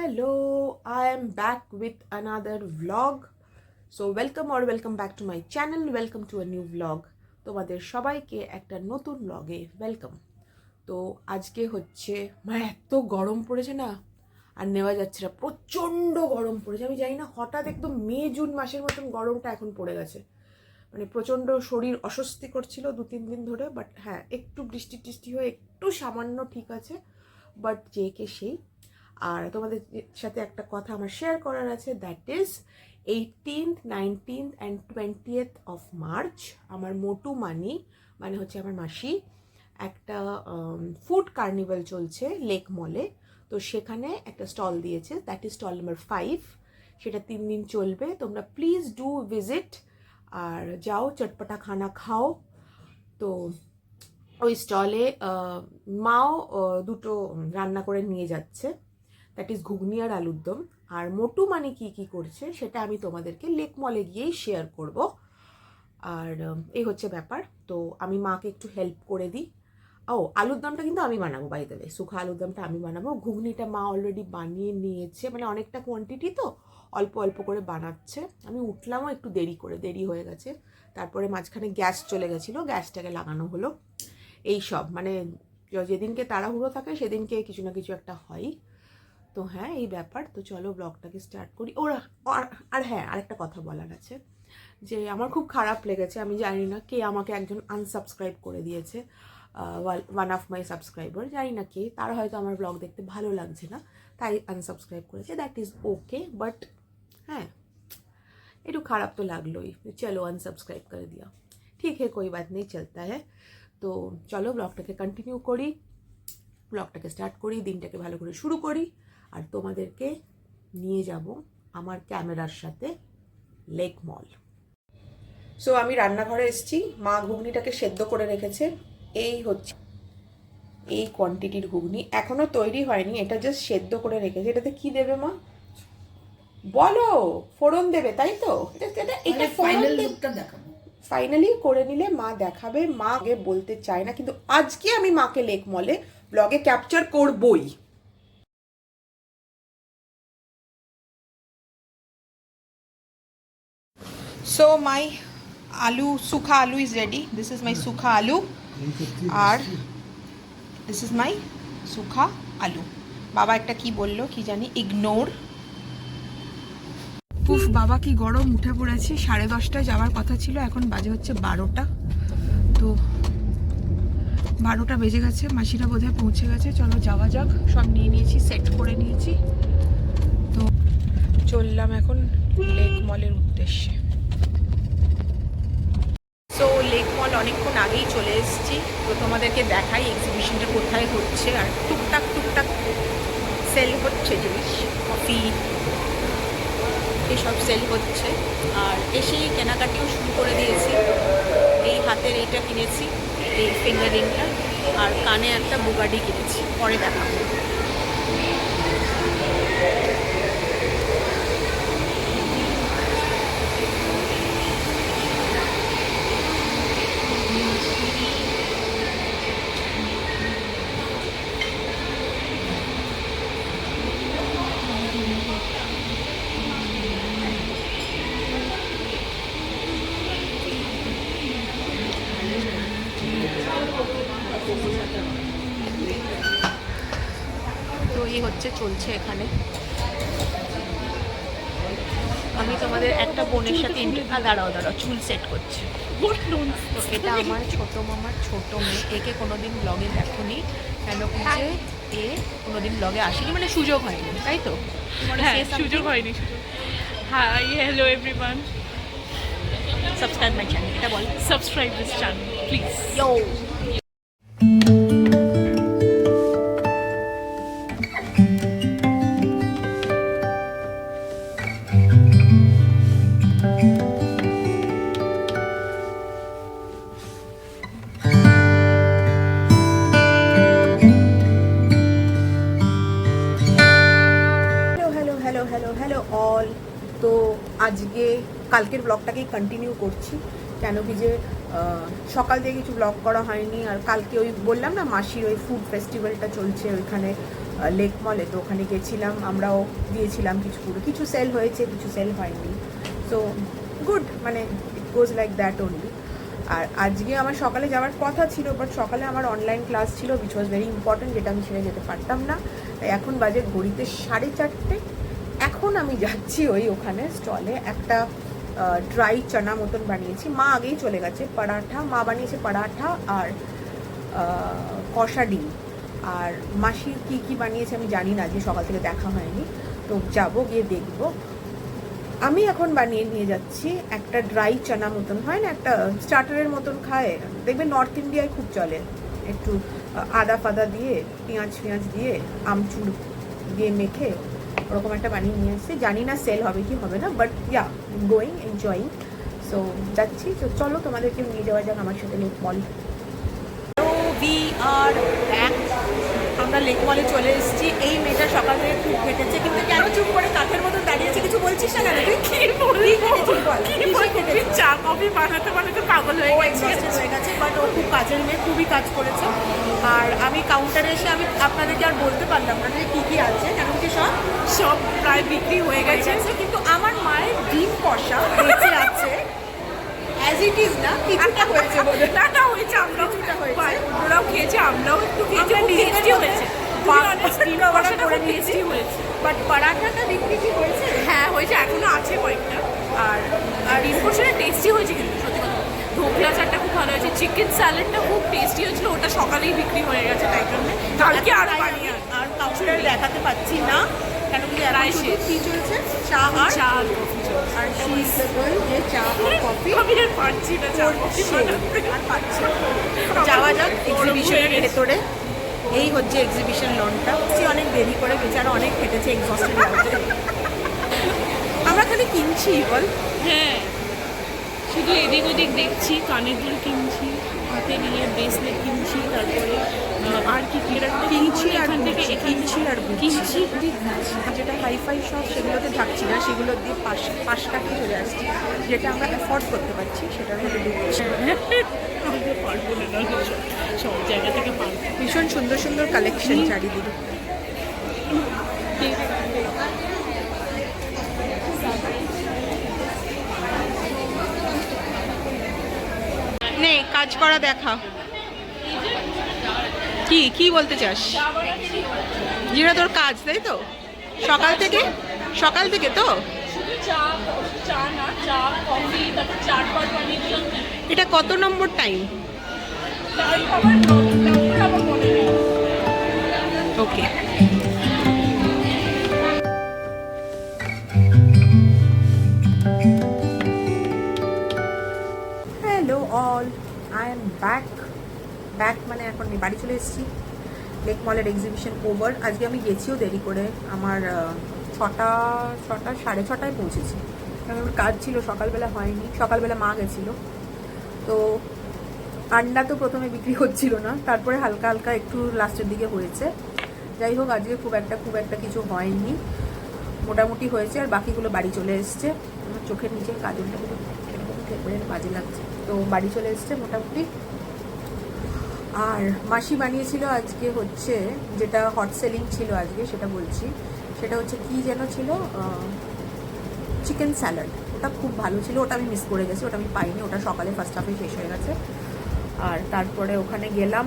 Hello, I am back with another vlog. So welcome back to my channel. Welcome to a new vlog. তোমাদের সবাইকে একটা নতুন vlog-এ welcome. তো আজকে হচ্ছে এত গরম পড়েছে না, আর নেওয়া যাচ্ছে না, প্রচণ্ড গরম পড়েছে। আমি জানি না, হঠাৎ একদম মে জুন মাসের মতন গরমটা এখন পড়ে গেছে। মানে প্রচণ্ড শরীর অস্বস্তি করছিল 2-3 দিন ধরে। বাট হ্যাঁ, একটু বৃষ্টি হয়ে একটু সামান্য ঠিক আছে, বাট যে কে সেই। আর তোমাদের সাথে একটা কথা আমার শেয়ার করার আছে, that is 18th, 19th and 20th of March আমার মোটু মানে হচ্ছে আমার মাসি একটা ফুড কার্নিভাল চলছে লেক মলে। তো সেখানে একটা স্টল দিয়েছে, দ্যাট ইজ স্টল নাম্বার 5। সেটা 3 দিন চলবে। তোমরা প্লিজ ডু ভিজিট আর যাও, চটপটা খানা খাও। তো ওই স্টলে মাও দুটো রান্না করে নিয়ে যাচ্ছে, দ্যাট ইজ ঘুগনি আর আলুর দম। আর মোটু কি করছে সেটা আমি তোমাদেরকে লেক মলে গিয়েই শেয়ার করব। আর এই হচ্ছে ব্যাপার। তো আমি মাকে একটু হেল্প করে দিই। আলুর দমটা কিন্তু আমি বানাবো, বাই দ্য ওয়ে। শুখা আলুর দমটা আমি বানাবো। ঘুগনিটা মা অলরেডি বানিয়ে নিয়েছে, মানে অনেকটা কোয়ান্টিটি, তো অল্প অল্প করে বানাচ্ছে। আমি উঠলামও একটু দেরি হয়ে গেছে। তারপরে মাঝখানে গ্যাস চলে গেছিলো, গ্যাসটাকে লাগানো হলো। এইসব মানে যেদিনকে তাড়াহুড়ো থাকে সেদিনকে কিছু না কিছু একটা হয়। তো হ্যাঁ, এই ব্যাপার। তো চলো ব্লগটাকে স্টার্ট করি। আর হ্যাঁ, আরেকটা কথা বলার আছে, যে আমার খুব খারাপ লেগেছে। আমি জানি না কে, আমাকে একজন আনসাবস্ক্রাইব করে দিয়েছে, ওয়ান অফ মাই সাবস্ক্রাইবার। জানি না কে, তার হয়তো আমার ব্লগ দেখতে ভালো লাগছে না তাই আনসাবস্ক্রাইব করেছে। দ্যাট ইজ ওকে, বাট হ্যাঁ, একটু খারাপ তো লাগলোই। চলো আনসাবস্ক্রাইব করে দিয়া, ঠিক হে, কোই বাত নেই, চলতা হ্যাঁ। তো চলো ব্লগটাকে কন্টিনিউ করি, ব্লগটাকে স্টার্ট করি, দিনটাকে ভালো করে শুরু করি। আর তোমাদেরকে নিয়ে যাব আমার ক্যামেরার সাথে লেক মল। সো আমি রান্নাঘরে এসেছি, মা ঘুগনিটাকে সেদ্ধ করে রেখেছে। এই হচ্ছে এই কোয়ান্টিটির ঘুগনি, এখনো তৈরি হয়নি, এটা জাস্ট সেদ্ধ করে রেখেছে। এটাতে কি দেবে মা বলো? ফোড়ন দেবে, তাই তো? এটা ফাইনাল লুকটা দেখাবো, ফাইনালি করে নিলে মা দেখাবে। মা আগে বলতে চায় না, কিন্তু আজকে আমি মাকে লেক মলে ব্লগে ক্যাপচার করবই। So my sukha aloo is ready. This is my sukha aloo. R this is my sukha aloo. বাবা একটা কি বললো কি জানি, ইগনোর। উফ বাবা, কি গরম উঠে পড়েছে। 10:30টায় যাওয়ার কথা ছিল, এখন বাজে হচ্ছে 12টা। তো 12টা বেজে গেছে, মাসিরা বোধহয় পৌঁছে গেছে। চলো যাওয়া যাক, সব নিয়ে নিয়েছি, সেট করে নিয়েছি। তো চললাম এখন লেক মলের উদ্দেশ্যে। তো লেক মল অনেকক্ষণ আগেই চলে এসেছি। তো তোমাদেরকে দেখাই এক্সিবিশনটা কোথায় হচ্ছে। আর টুকটাক সেল হচ্ছে জিনিস, কফি এসব সেল হচ্ছে। আর এসেই কেনাকাটিও শুরু করে দিয়েছি। এই হাতের এইটা কিনেছি, এই ফিঙ্গারিংটা, আর কানে একটা বুগাডি কিনেছি, পরে দেখাবো। তো এই হচ্ছে চলছে এখানে। আমি তোমাদের একটা বোনের সাথে দাঁড়াও চুল সেট করছে। তো এটা আমার ছোট মামার ছোট মেয়ে। একে কোনোদিন ব্লগে দেখোনি, কেন যে এ কোনোদিন ব্লগে আসেনি, মানে সুযোগ হয়নি, তাই তো? হ্যাঁ, সুযোগ হয়নি। Hi, hello everyone, subscribe my channel, এটা বল। Subscribe this channel please. Yo. Hello all. তো আজকে কালকের ব্লগটাকেই কন্টিনিউ করছি। কেন কি যে সকাল থেকে কিছু ব্লগ করা হয়নি। আর কালকে ওই বললাম না মাসির ওই ফুড ফেস্টিভ্যালটা চলছে ওইখানে লেক মলে, তো ওখানে গেছিলাম, আমরাও দিয়েছিলাম কিছু সেল হয়েছে, কিছু সেল হয়নি। সো গুড, মানে ইট গোজ লাইক দ্যাট অনলি। আর আজকে আমার সকালে যাওয়ার কথা ছিল, বাট সকালে আমার অনলাইন ক্লাস ছিল উইচ ওয়াজ ভেরি ইম্পর্ট্যান্ট, যেটা আমি ছেড়ে যেতে পারতাম না। তাই এখন বাজে ঘড়িতে 4:30। এখন আমি যাচ্ছি ওখানে স্টলে একটা ড্রাই চানা মতন বানিয়েছি, মা আগেই চলে গেছে। পরাঠা মা বানিয়েছে, পরাঠা আর কষা ডিম। আর মাসি কি বানিয়েছে আমি জানি না, যে সকাল থেকে দেখা হয়নি, তো যাব গিয়ে দেখবো। আমি এখন বানিয়ে নিয়ে যাচ্ছি একটা ড্রাই চানা মতন, হয় না একটা স্টার্টারের মতন খায়, দেখবে নর্থ ইন্ডিয়ায় খুব চলে, একটু আদা ফাদা দিয়ে পেঁয়াজ দিয়ে আমচুর দিয়ে মেখে ওরকম একটা বানিয়ে নিয়ে আসছি। জানি না সেল হবে কি হবে না, but yeah going enjoying. So যাচ্ছি, তো চলো তোমাদেরকে নিয়ে যাওয়া যাক আমার সাথে lake mall. We are back, আমরা লেক মলে চলে এসেছি। এই মেয়েটা সকাল থেকে খুব হেঁটেছে, কিন্তু কেন চুপ করে কাঠের মতন দাঁড়িয়েছে, কিছু বলছিস না কেন? তুই চা কফি বানাতে পাগল হয়ে গেছে। বাট ও খুব কাজের মেয়ে, খুবই কাজ করেছে। আর আমি কাউন্টারে এসে আমি আপনাদেরকে আর বলতে পারলাম না যে কী আছে, কেন কি সব প্রায় বিক্রি হয়ে গেছে। কিন্তু আমার মায়ের ডিম কষা বেঁচে আছে, অ্যাজ ইট ইজ না, কিছুটা হয়েছে বলে টাটা হয়েছে, আমরাও ওরাও খেয়েছে, আমরাও একটু খেয়েছি, টেস্টি হয়েছে। বাট পরাঠাটা বিক্রি কি হয়েছে? হ্যাঁ হয়েছে, এখনো আছে কয়েকটা। আর ডিম কষাটা টেস্টি হয়েছে, কিন্তু সত্যি কথা ঢোকলা চাটটা খুব ভালো হয়েছে, চিকেন স্যালাডটা খুব টেস্টি হয়েছিল, ওটা সকালেই বিক্রি হয়ে গেছে, তাই জন্য কালকে আরও বানিয়ে আর কাউন্টারে দেখাতে পাচ্ছি না, কেন কি কি চলছে, চা আর কফি চলছে। আর যে চা আর কফি আমি আর পাচ্ছি না, চা কফি আর পাচ্ছি। যাওয়া যাক এক্সিবিশনের ভেতরে। এই হচ্ছে এক্সিবিশন লনটা, অনেক দেরি করে বেচারা অনেক হেঁটেছে, এক্সস্টেড লাগছে। আমরা খালি কিনছি বল। হ্যাঁ, শুধু এদিক ওদিক দেখছি, কানের দুল কিনছি, হাতে নিয়ে ব্রেসলেট কিনছি, তারপরে আর কি কিনছি আর কিনছি। যেটা হাইফাই সব সেগুলোতে থাকছি না, সেগুলো দিয়ে পাশ কাটিয়ে চলে আসছি, যেটা আমরা অ্যাফোর্ড করতে পারছি সেটার মধ্যে ঢুকছি। পারবো না, সব জায়গা থেকে পারবো। ভীষণ সুন্দর সুন্দর কালেকশন চারিদিকে। নে কাজ করা দেখা, কি বলতে চাস? যেটা তোর কাজ, তাই তো? সকাল থেকে তো এটা কত নম্বর time? Okay, hello all, I am back মানে এখন বাড়ি চলে এসেছি। লেক মলের এক্সিবিশন ওভার। আজকে আমি গেছিও দেরি করে, আমার 6:30 পৌঁছেছি, কারণ আমার কাজ ছিল, সকালবেলা হয়নি। সকালবেলা মা গেছিলো, তো আন্ডা তো প্রথমে বিক্রি হচ্ছিল না, তারপরে হালকা হালকা একটু লাস্টের দিকে হয়েছে। যাই হোক, আজকে খুব একটা কিছু হয়নি, মোটামুটি হয়েছে। আর বাকিগুলো বাড়ি চলে এসছে। আমার চোখের নিচের কাজলটা বাজে লাগছে, তো বাড়ি চলে এসছে মোটামুটি। আর মাসি বানিয়েছিল আজকে হচ্ছে, যেটা হট সেলিং ছিল আজকে, সেটা বলছি, সেটা হচ্ছে কি যেন ছিল, চিকেন স্যালাড। ওটা খুব ভালো ছিল, ওটা আমি মিস করে গেছি, ওটা আমি পাইনি, ওটা সকালে ফার্স্ট হাফে শেষ হয়ে গেছে। আর তারপরে ওখানে গেলাম।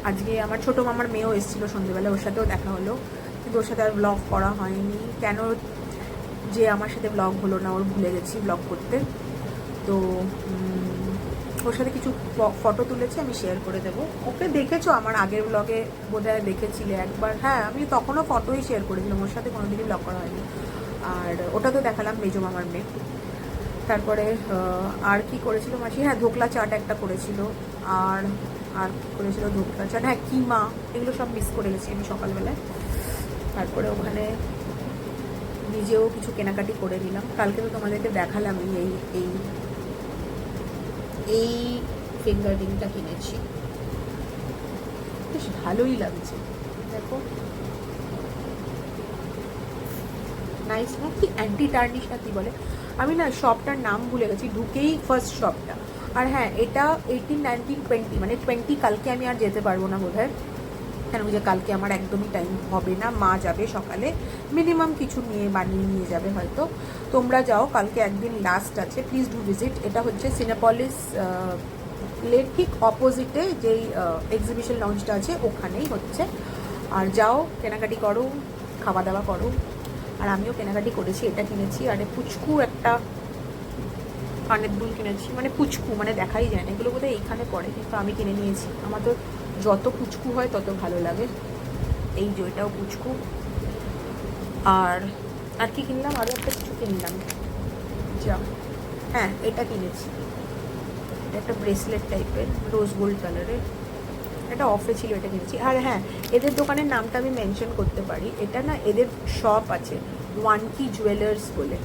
আজকে আমার ছোটো মামার মেয়েও এসেছিলো সন্ধ্যেবেলা, ওর সাথেও দেখা হলো, কিন্তু ওর সাথে আর ব্লগ করা হয়নি। কেন যে আমার সাথে ব্লগ হলো না, ওর ভুলে গেছি ব্লগ করতে। তো ওর সাথে কিছু ফটো তুলেছি, আমি শেয়ার করে দেবো। ওকে দেখেছো আমার আগের ব্লগে বোধহয় দেখেছিলে একবার, হ্যাঁ আমি তখনও ফটোই শেয়ার করেছিলাম, ওর সাথে কোনোদিনই ব্লগ করা হয়নি। আর ওটা তো দেখালাম মেজো মামার মেয়ে। তারপরে আর কি করেছিল মাসি, হ্যাঁ ধোকলা চাট একটা করেছিল, আর কি করেছিল, ধোকলা চাট, হ্যাঁ কিমা, এগুলো সব মিস করে গেছি আমি সকালবেলায়। তারপরে ওখানে নিজেও কিছু কেনাকাটি করে নিলাম। কালকে তো তোমাদেরকে দেখালাম এই ফিঙ্গার রিংটা কিনেছি, বেশ ভালোই লাগছে, দেখো নাইস না? কি অ্যান্টি টার্নিশ না কি বলে, আমি না শপটার নাম ভুলে গেছি, ঢুকেই ফার্স্ট শপটা, আর হ্যাঁ, এটা 18, 19, 20 মানে 20 কালকে আমি আর যেতে পারবো না বোধহয়, কেন যে কালকে আমার একদমই টাইম হবে না। মা যাবে সকালে, মিনিমাম কিছু বানিয়ে নিয়ে যাবে হয়তো। তোমরা যাও, কালকে একদিন লাস্ট আছে, প্লিজ ডু ভিজিট। এটা হচ্ছে সিনেপলিস লের ঠিক অপোজিটে যেই এক্সিবিশন লঞ্চটা আছে ওখানেই হচ্ছে। আর যাও, কেনাকাটি করো, খাওয়া দাওয়া করো। আর আমিও কেনাকাটি করেছি, এটা কিনেছি, আরে পুচকু একটা কানের দুল কিনেছি, মানে পুচকু মানে দেখাই যায় না, এগুলো বোধহয় এইখানে পড়ে, কিন্তু আমি কিনে নিয়েছি। আমার তো যত পুচকু হয় তত ভালো লাগে। এই যে এটাও পুচকু। আর আর কি কিনলাম, আরও একটা কিছু কিনলাম, যা হ্যাঁ এটা কিনেছি, এটা একটা ব্রেসলেট টাইপের রোজ গোল্ড কালারের, এটা অফে ছিল, এটা কিনেছি। আর হ্যাঁ, এদের দোকানের নামটা আমি মেনশন করতে পারি, এটা না এদের শপ আছে ওয়ানকি জুয়েলার্স বলে।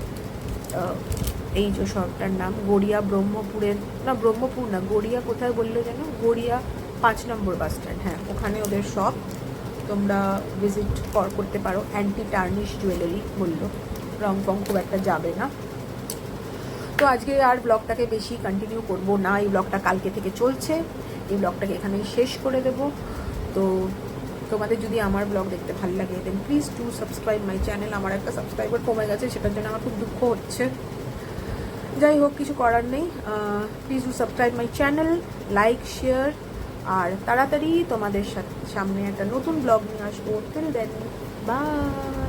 এই যে শপটার নাম গড়িয়া, ব্রহ্মপুরের না, ব্রহ্মপুর না, গড়িয়া কোথায় বললো যেন, গড়িয়া 5 নম্বর বাস স্ট্যান্ড, হ্যাঁ ওখানে ওদের শপ, তোমরা ভিজিট করতে পারো। অ্যান্টি টার্নিশ জুয়েলারি বললো, রং ফং খুব একটা যাবে না। তো আজকে আর ব্লগটাকে বেশি কন্টিনিউ করবো না, এই ব্লগটা কালকে থেকে চলছে, এই ব্লগটাকে এখানেই শেষ করে দেব। তো তোমাদের যদি আমার ব্লগ দেখতে ভালো লাগে then please do subscribe my channel. আমার একটা সাবস্ক্রাইবার কমে গেছে, সেটার জন্য আমার খুব দুঃখ হচ্ছে। যাই হোক, কিছু করার নেই। Please do subscribe my channel, like, share, আর তাড়াতাড়ি তোমাদের সামনে একটা নতুন ব্লগ নিয়ে আসবো। Till then, by.